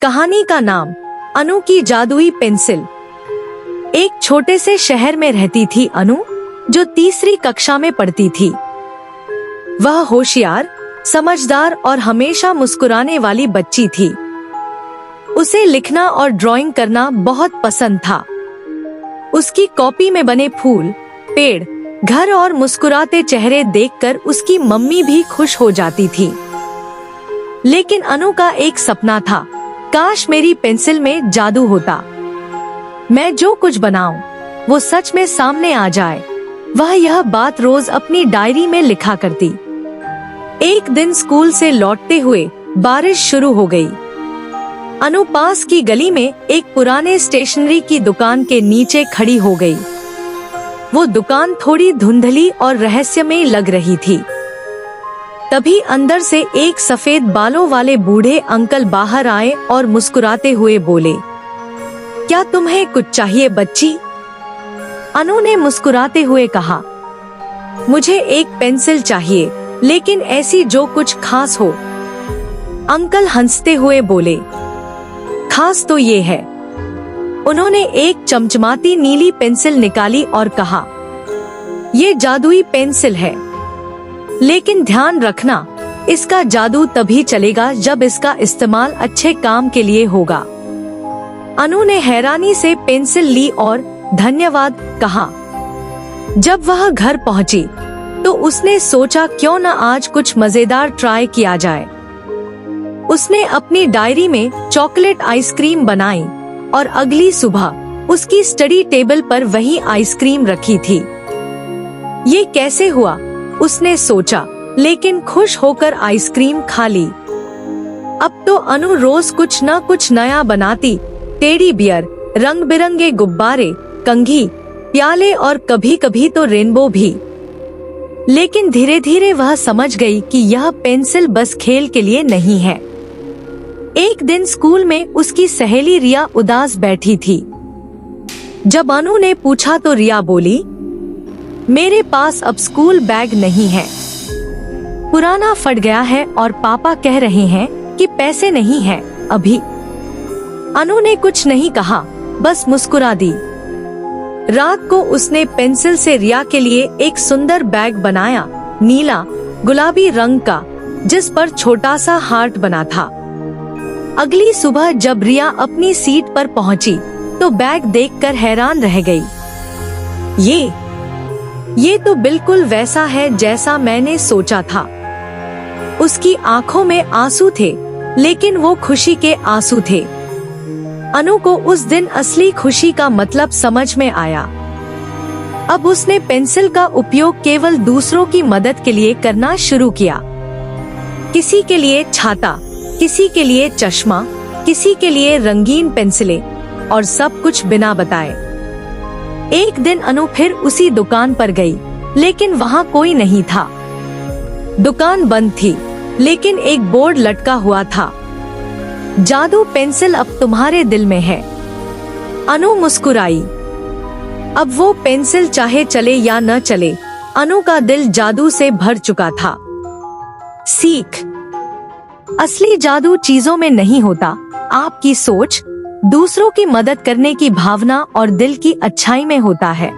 कहानी का नाम अनु की जादुई पेंसिल। एक छोटे से शहर में रहती थी अनु, जो तीसरी कक्षा में पढ़ती थी। वह होशियार, समझदार और हमेशा मुस्कुराने वाली बच्ची थी। उसे लिखना और ड्राइंग करना बहुत पसंद था। उसकी कॉपी में बने फूल, पेड़, घर और मुस्कुराते चेहरे देखकर उसकी मम्मी भी खुश हो जाती थी। लेकिन अनु का एक सपना था, काश मेरी पेंसिल में जादू होता। मैं जो कुछ बनाऊं, वो सच में सामने आ जाए। वह यह बात रोज अपनी डायरी में लिखा करती। एक दिन स्कूल से लौटते हुए बारिश शुरू हो गई। अनु पास की गली में एक पुराने स्टेशनरी की दुकान के नीचे खड़ी हो गई। वो दुकान थोड़ी धुंधली और रहस्यमय लग रही थी। तभी अंदर से एक सफेद बालों वाले बूढ़े अंकल बाहर आए और मुस्कुराते हुए बोले, क्या तुम्हें कुछ चाहिए बच्ची? अनु ने मुस्कुराते हुए कहा, मुझे एक पेंसिल चाहिए, लेकिन ऐसी जो कुछ खास हो। अंकल हंसते हुए बोले, खास तो ये है। उन्होंने एक चमचमाती नीली पेंसिल निकाली और कहा, ये जादुई पेंसिल है, लेकिन ध्यान रखना, इसका जादू तभी चलेगा जब इसका इस्तेमाल अच्छे काम के लिए होगा। अनु ने हैरानी से पेंसिल ली और धन्यवाद कहा। जब वह घर पहुंची, तो उसने सोचा क्यों न आज कुछ मजेदार ट्राई किया जाए। उसने अपनी डायरी में चॉकलेट आइसक्रीम बनाई और अगली सुबह उसकी स्टडी टेबल पर वही आइसक्रीम रखी थी। ये कैसे हुआ, उसने सोचा, लेकिन खुश होकर आइसक्रीम खा ली। अब तो अनु रोज कुछ न कुछ नया बनाती, टेडी बियर, रंग बिरंगे गुब्बारे, कंघी, प्याले और कभी कभी तो रेनबो भी। लेकिन धीरे धीरे वह समझ गई कि यह पेंसिल बस खेल के लिए नहीं है। एक दिन स्कूल में उसकी सहेली रिया उदास बैठी थी। जब अनु ने पूछा तो रिया बोली, मेरे पास अब स्कूल बैग नहीं है, पुराना फट गया है और पापा कह रहे हैं कि पैसे नहीं हैं अभी। अनु ने कुछ नहीं कहा, बस मुस्कुरा दी। रात को उसने पेंसिल से रिया के लिए एक सुंदर बैग बनाया, नीला गुलाबी रंग का, जिस पर छोटा सा हार्ट बना था। अगली सुबह जब रिया अपनी सीट पर पहुंची, तो बैग देखकर हैरान रह गई। ये तो बिल्कुल वैसा है जैसा मैंने सोचा था। उसकी आंखों में आंसू थे, लेकिन वो खुशी के आंसू थे। अनु को उस दिन असली खुशी का मतलब समझ में आया। अब उसने पेंसिल का उपयोग केवल दूसरों की मदद के लिए करना शुरू किया। किसी के लिए छाता, किसी के लिए चश्मा, किसी के लिए रंगीन पेंसिलें, और सब कुछ बिना बताए। एक दिन अनु फिर उसी दुकान पर गई, लेकिन वहाँ कोई नहीं था। दुकान बंद थी, लेकिन एक बोर्ड लटका हुआ था, जादू पेंसिल अब तुम्हारे दिल में है। अनु मुस्कुराई। अब वो पेंसिल चाहे चले या न चले, अनु का दिल जादू से भर चुका था। सीख, असली जादू चीजों में नहीं होता, आपकी सोच, दूसरों की मदद करने की भावना और दिल की अच्छाई में होता है।